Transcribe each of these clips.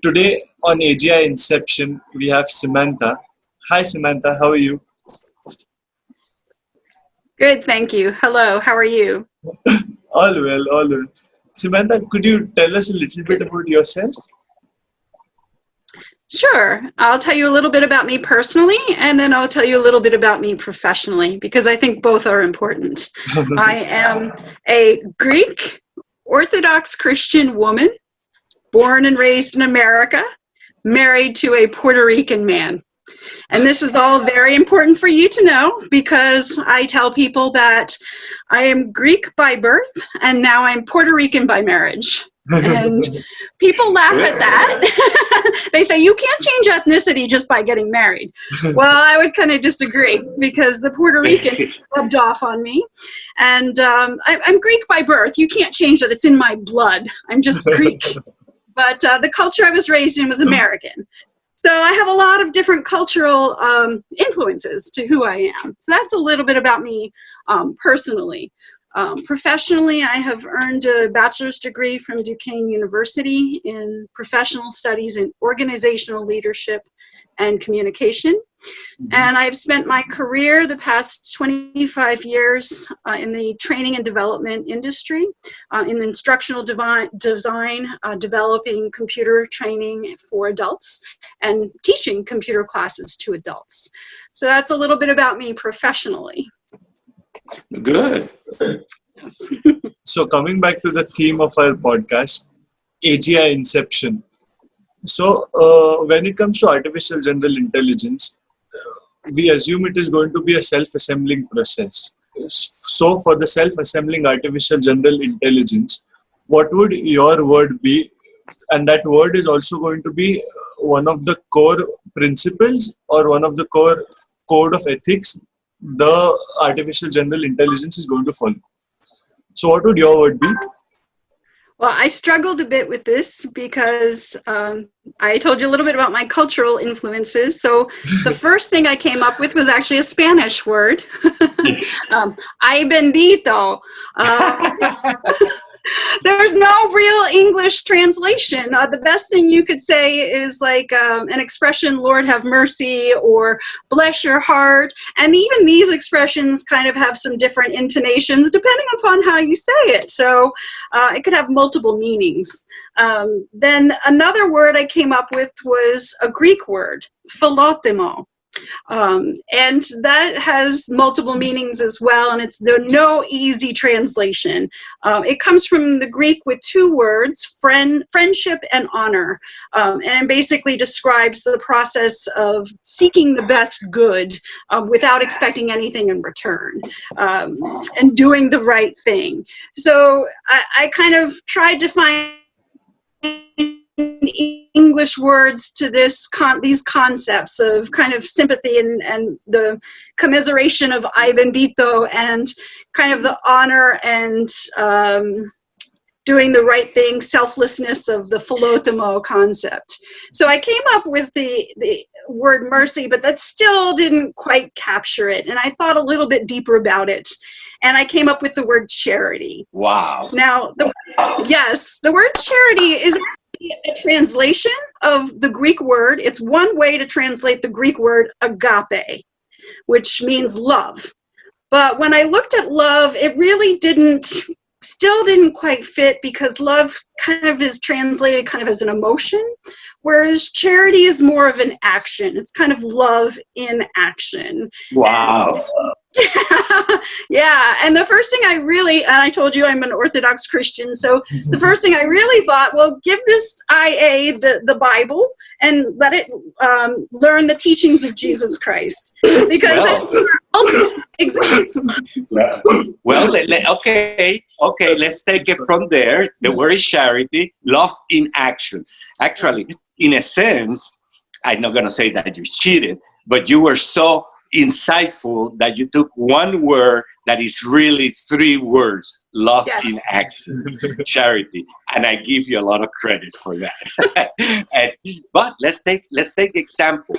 Today on AGI Inception, we have Samantha. Hi Samantha, how are you? Good, thank you. Hello, how are you? All well, all well. Samantha, could you tell us a little bit about yourself? Sure. I'll tell you a little bit about me personally, and then I'll tell you a little bit about me professionally, because I think both are important. I am a Greek Orthodox Christian woman, born and raised in America, married to a Puerto Rican man. And this is all very important for you to know, because I tell people that I am Greek by birth and now I'm Puerto Rican by marriage. And people laugh at that. They say, you can't change ethnicity just by getting married. Well, I would kind of disagree, because the Puerto Rican rubbed off on me. And I'm Greek by birth. You can't change that. It's in my blood. I'm just Greek. But the culture I was raised in was American. So I have a lot of different cultural influences to who I am. So that's a little bit about me personally. Professionally, I have earned a bachelor's degree from Duquesne University in professional studies in organizational leadership and communication. And I've spent my career the past 25 years in the training and development industry, in instructional design, developing computer training for adults, and teaching computer classes to adults. So that's a little bit about me professionally. Good. So coming back to the theme of our podcast, AGI Inception. So when it comes to artificial general intelligence, we assume it is going to be a self-assembling process. So for the self-assembling artificial general intelligence, what would your word be? And that word is also going to be one of the core principles or one of the core code of ethics the artificial general intelligence is going to follow. So what would your word be? Well, I struggled a bit with this because I told you a little bit about my cultural influences. So the first thing I came up with was actually a Spanish word, ay bendito. There's no real English translation. The best thing you could say is like an expression, Lord have mercy, or bless your heart. And even these expressions kind of have some different intonations depending upon how you say it. So it could have multiple meanings. Then another word I came up with was a Greek word, philotimo. And that has multiple meanings as well, and there's no easy translation. It comes from the Greek with two words, friendship and honor, and it basically describes the process of seeking the best good without expecting anything in return, and doing the right thing. So I kind of tried to find English words to these concepts of kind of sympathy and the commiseration of ay bendito, and kind of the honor and doing the right thing, selflessness of the philotimo concept. So I came up with the word mercy, but that still didn't quite capture it. And I thought a little bit deeper about it. And I came up with the word charity. Wow. Now, the word charity is a translation of the Greek word. It's one way to translate the Greek word agape, which means love. But when I looked at love, it really still didn't quite fit, because love kind of is translated kind of as an emotion, whereas charity is more of an action. It's kind of love in action. Wow. Yeah, and the first thing and I told you I'm an Orthodox Christian, so the first thing I really thought, well, give this IA the Bible and let it learn the teachings of Jesus Christ, because okay, let's take it from there. The word is charity, love in action. Actually, in a sense, I'm not going to say that you cheated, but you were so insightful that you took one word that is really three words: love in action, charity, and I give you a lot of credit for that. But let's take example.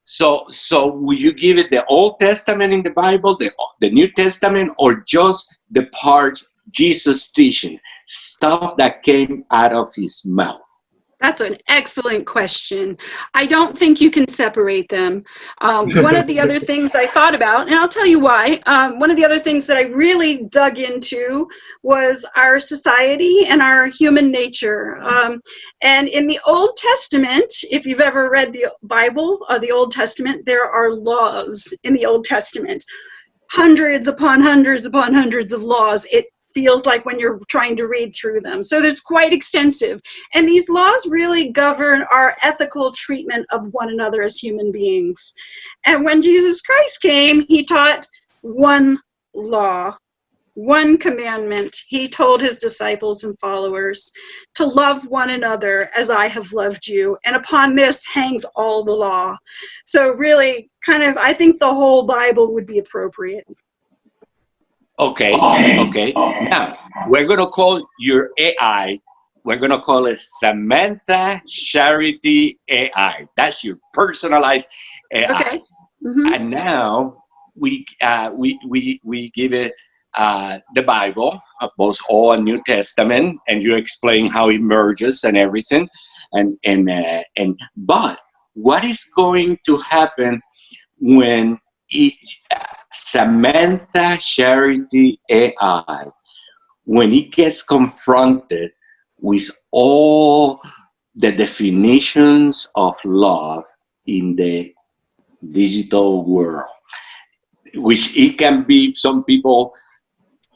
So will you give it the Old Testament in the Bible, the New Testament, or just the part Jesus teaching, stuff that came out of his mouth? That's an excellent question. I don't think you can separate them. One of the other things I thought about, and I'll tell you why, one of the other things that I really dug into was our society and our human nature. And in the Old Testament, if you've ever read the Bible, the Old Testament, there are laws in the Old Testament. Hundreds upon hundreds upon hundreds of laws. It feels like when you're trying to read through them. So there's quite extensive. And these laws really govern our ethical treatment of one another as human beings. And when Jesus Christ came, he taught one law, one commandment. He told his disciples and followers to love one another as I have loved you. And upon this hangs all the law. So really, kind of, I think the whole Bible would be appropriate. Okay. Now, we're going to call your AI, we're going to call it Samantha Charity AI. That's your personalized AI. Okay. Mm-hmm. And now we give it the Bible, both Old and New Testament, and you explain how it merges and everything. But what is going to happen when Samantha Charity AI, when it gets confronted with all the definitions of love in the digital world, which it can be, some people,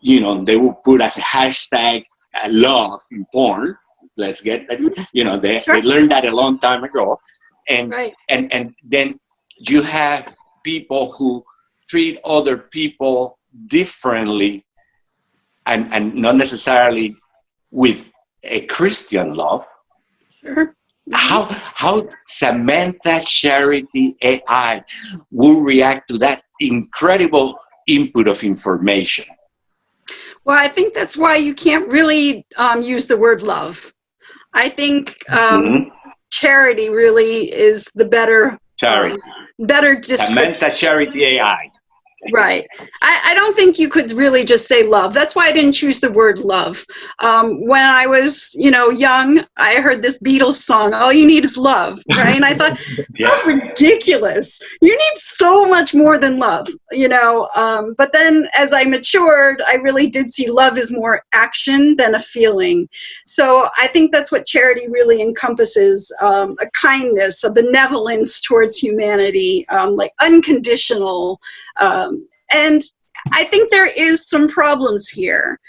you know, they will put as a hashtag love in porn. Let's get that, you know, they learned that a long time ago. And, right. and then you have people who treat other people differently and not necessarily with a Christian love. Sure. How Samantha Charity AI will react to that incredible input of information? Well, I think that's why you can't really use the word love. I think charity really is the better description. Samantha Charity AI. Right. I don't think you could really just say love. That's why I didn't choose the word love. When I was, young, I heard this Beatles song, "All You Need Is Love," right? And I thought, how ridiculous. You need so much more than love, But then as I matured, I really did see love as more action than a feeling. So I think that's what charity really encompasses, a kindness, a benevolence towards humanity, like unconditional. And I think there is some problems here.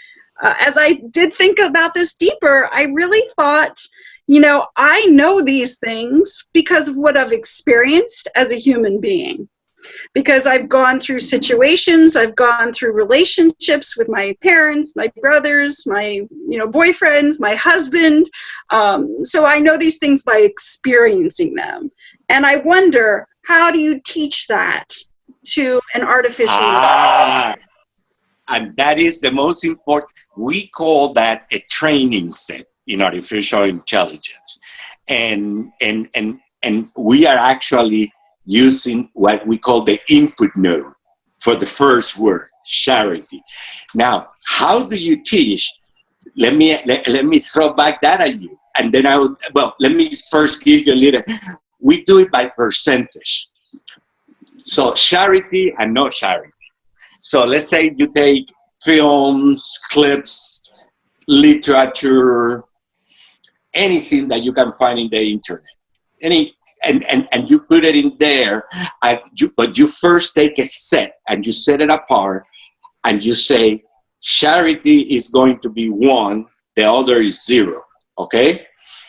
As I did think about this deeper, I really thought, I know these things because of what I've experienced as a human being. Because I've gone through situations, I've gone through relationships with my parents, my brothers, my boyfriends, my husband. So I know these things by experiencing them. And I wonder, how do you teach that to an artificial intelligence? And that is the most important. We call that a training set in artificial intelligence. And we are actually using what we call the input node for the first word, charity. Now, how do you teach? Let me throw back that at you. And then let me first give you a little. We do it by percentage. So charity and no charity. So let's say you take films, clips, literature, anything that you can find in the internet. And you put it in there, but you first take a set and you set it apart and you say, charity is going to be 1, the other is 0, okay?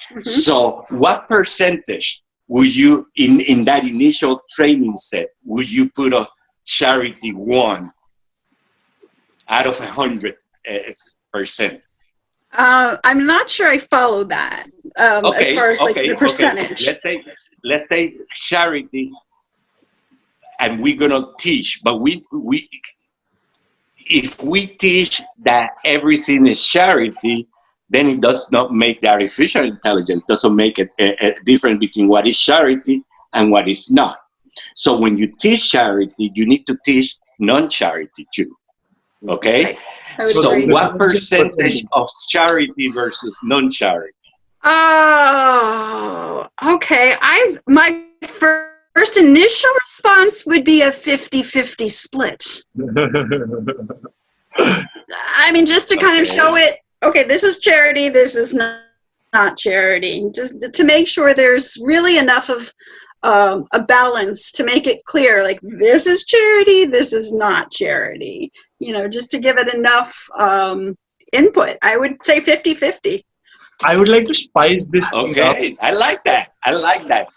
Mm-hmm. So what percentage would you, in that initial training set, would you put a charity 1 out of 100%? I'm not sure I follow that as far as the percentage. Okay. Let's say charity, and we're gonna teach, but if we teach that everything is charity, then it does not make the artificial intelligence, doesn't make a difference between what is charity and what is not. So when you teach charity, you need to teach non-charity too. Okay? Right. So what percentage of charity versus non-charity? Oh, okay. My first initial response would be a 50-50 split. I mean, just to kind of show it, okay, this is charity, this is not charity. Just to make sure there's really enough of a balance to make it clear, like, this is charity, this is not charity. You know, just to give it enough input. I would say 50-50. I would like to spice this thing up. Okay, I like that. I like that.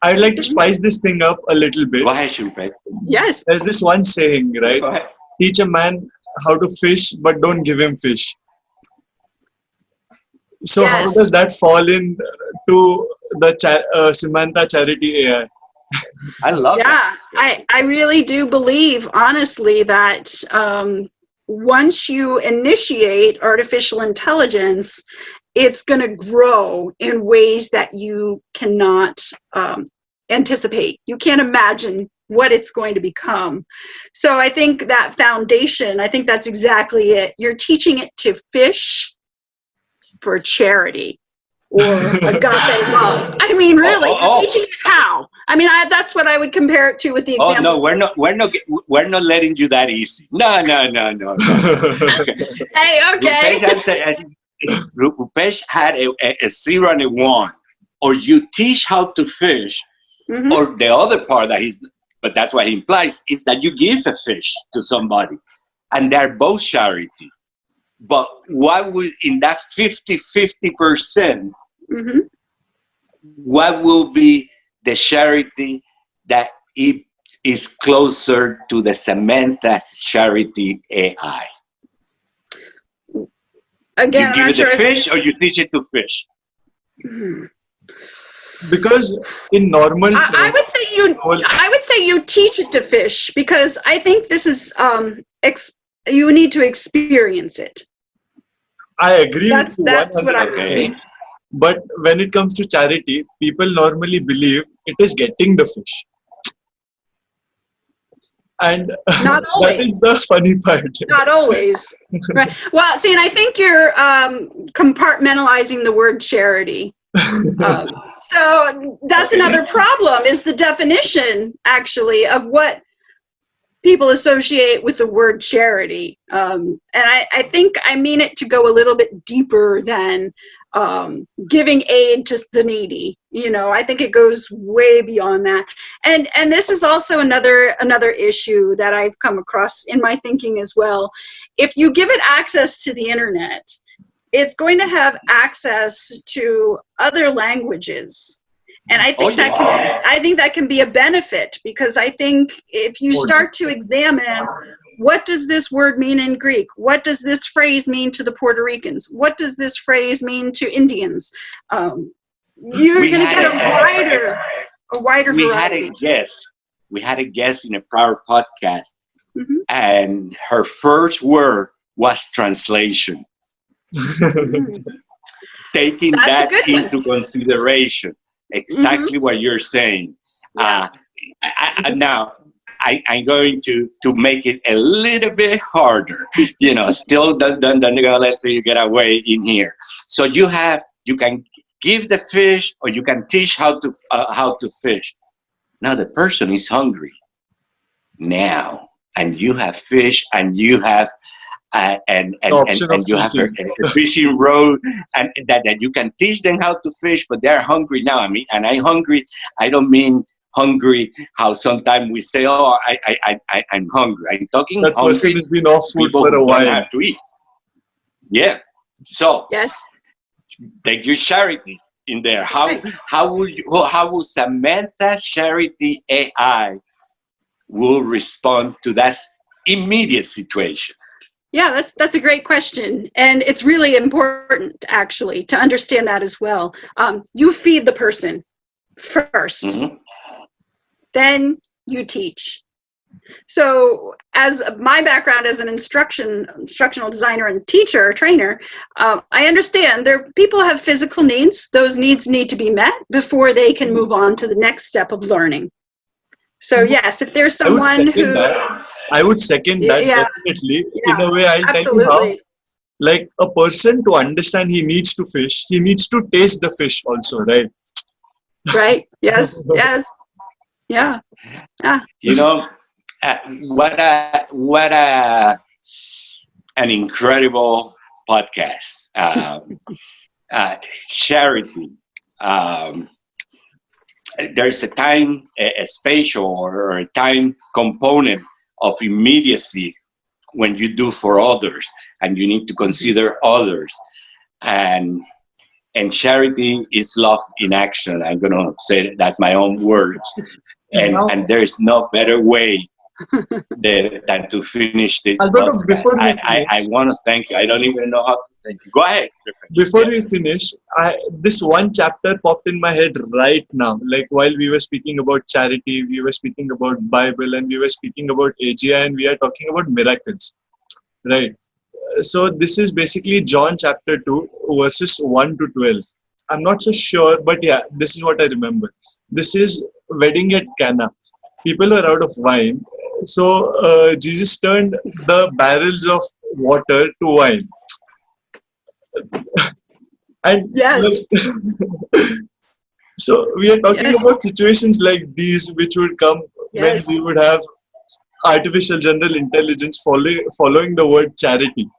I would like to spice this thing up a little bit. Go ahead, Rupesh. Yes. There's this one saying, right? Go ahead. Teach a man how to fish, but don't give him fish. So Yes. how does that fall in to the Samantha Charity AI? I love that. Yeah, I really do believe, honestly, that once you initiate artificial intelligence, it's going to grow in ways that you cannot anticipate. You can't imagine what it's going to become. So I think that foundation, I think that's exactly it. You're teaching it to fish for charity or agape love. I mean, really, you're teaching it how. I mean, that's what I would compare it to with the example. Oh no, we're not letting you that easy. No. Hey, okay. Rupesh had a 0 and a 1. Or you teach how to fish, Mhm. or the other part that but that's what he implies, is that you give a fish to somebody, and they're both charity. But what would, in that 50-50%, Mhm. what will be the charity that it is closer to the Samantha Charity AI? Again, You I'm give not it sure. a fish, or you teach it to fish? Because in normal I would say you teach it to fish, because I think this is you need to experience it. I agree That's with you what I'm 100%. saying. But when it comes to charity, people normally believe it is getting the fish. And Not that always. is the funny part. Not always. Right. Well, see, and I think you're compartmentalizing the word charity. So that's another problem, is the definition, actually, of what people associate with the word charity. And I think I mean it to go a little bit deeper than giving aid to the needy. You know, I think it goes way beyond that. And this is also another issue that I've come across in my thinking as well. If you give it access to the internet, it's going to have access to other languages. And I think that can be a benefit, because I think if you start to examine, what does this word mean in Greek? What does this phrase mean to the Puerto Ricans? What does this phrase mean to Indians? You're going to get a wider variety. We had a guest in a prior podcast, Mhm. and her first word was translation. Taking That's a that good one. into consideration, exactly what you're saying. Yeah. Now, I'm going to make it a little bit harder. You know, still don't gonna let you get away in here. So you can give the fish, or you can teach how to fish. Now the person is hungry now, and you have fish, and you have and you have a fishing rod, and that you can teach them how to fish, but they're hungry now. I mean, and I'm hungry. I don't mean hungry how sometimes we say, "Oh, I'm hungry." I'm talking that hungry. person has been off food People for a who don't while. have to eat. Yeah. So Yes. take your charity in there. How will Samantha Charity AI will respond to that immediate situation? Yeah, that's a great question, and it's really important, actually, to understand that as well. You feed the person first, Mm-hmm. then you teach. So, as my background as an instructional designer and teacher, trainer, I understand people have physical needs. Those needs need to be met before they can move on to the next step of learning. So yes, if there's someone who I would second that Yeah. definitely. Yeah, In a way, I'll tell you how. absolutely. Like a person, to understand he needs to fish, he needs to taste the fish also, right? Right. Yes. Yes. Yeah. Yeah. You know, what a an incredible podcast. Charity. Um, there's a time, a spatial or a time component of immediacy when you do for others, and you need to consider others. And and charity is love in action. I'm gonna say that's my own words. And there is no better way than to finish this Alberto, podcast. I want to thank you. I don't even know how to thank you. Go ahead. Before we finish, this one chapter popped in my head right now. Like while we were speaking about charity, we were speaking about Bible, and we were speaking about AGI, and we are talking about miracles, right? So this is basically John chapter 2, verses 1 to 12. I'm not so sure, but yeah, this is what I remember. This is wedding at Cana. People were out of wine. So Jesus turned the barrels of water to wine. And Yes. so we are talking Yes. about situations like these which would come Yes. when we would have artificial general intelligence following the word charity.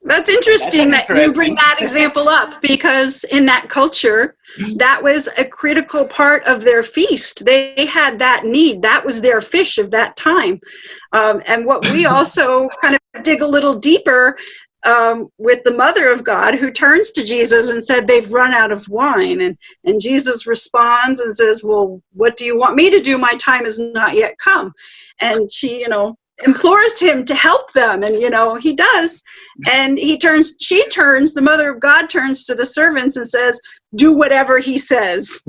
That's interesting That's that you bring interesting. that example up, because in that culture, that was a critical part of their feast. They had that need. That was their fish of that time. And what we also kind of dig a little deeper with the mother of God, who turns to Jesus and said, they've run out of wine. And Jesus responds and says, well, what do you want me to do? My time has not yet come. And she, implores him to help them, and he does, and the mother of God turns to the servants and says, do whatever he says.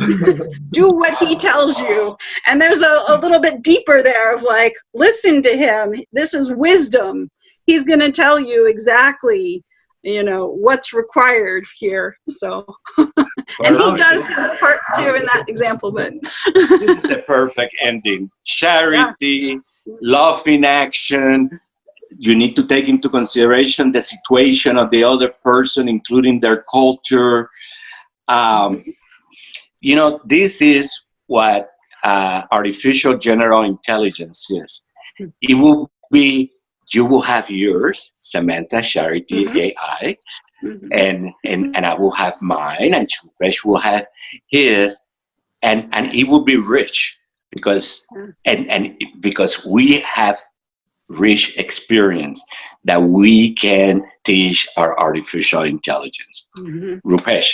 Do what he tells you. And there's a little bit deeper there of like, listen to him, this is wisdom, he's going to tell you exactly what's required here. So and he does his part too in that example. But this is the perfect ending. Charity, love in action. You need to take into consideration the situation of the other person, including their culture. This is what artificial general intelligence is. It will be, you will have yours, Samantha, Charity, AI, and I will have mine, and Rupesh will have his, and it will be rich because because we have rich experience that we can teach our artificial intelligence. Rupesh.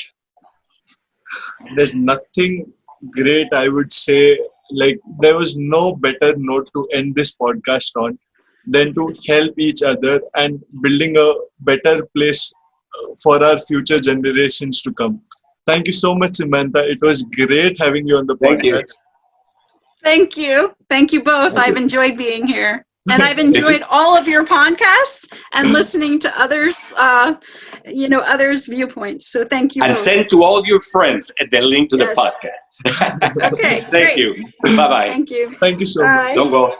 There's nothing great, I would say. Like, there was no better note to end this podcast on than to help each other and building a better place for our future generations to come. Thank you so much, Samantha. It was great having you on the podcast. Thank you. Thank you both. I've enjoyed being here. And I've enjoyed all of your podcasts and listening to others, others' viewpoints. So thank you. And both. send to all your friends the link to the podcast. Okay. Thank you. Bye-bye. Thank you. Thank you so much. Don't go.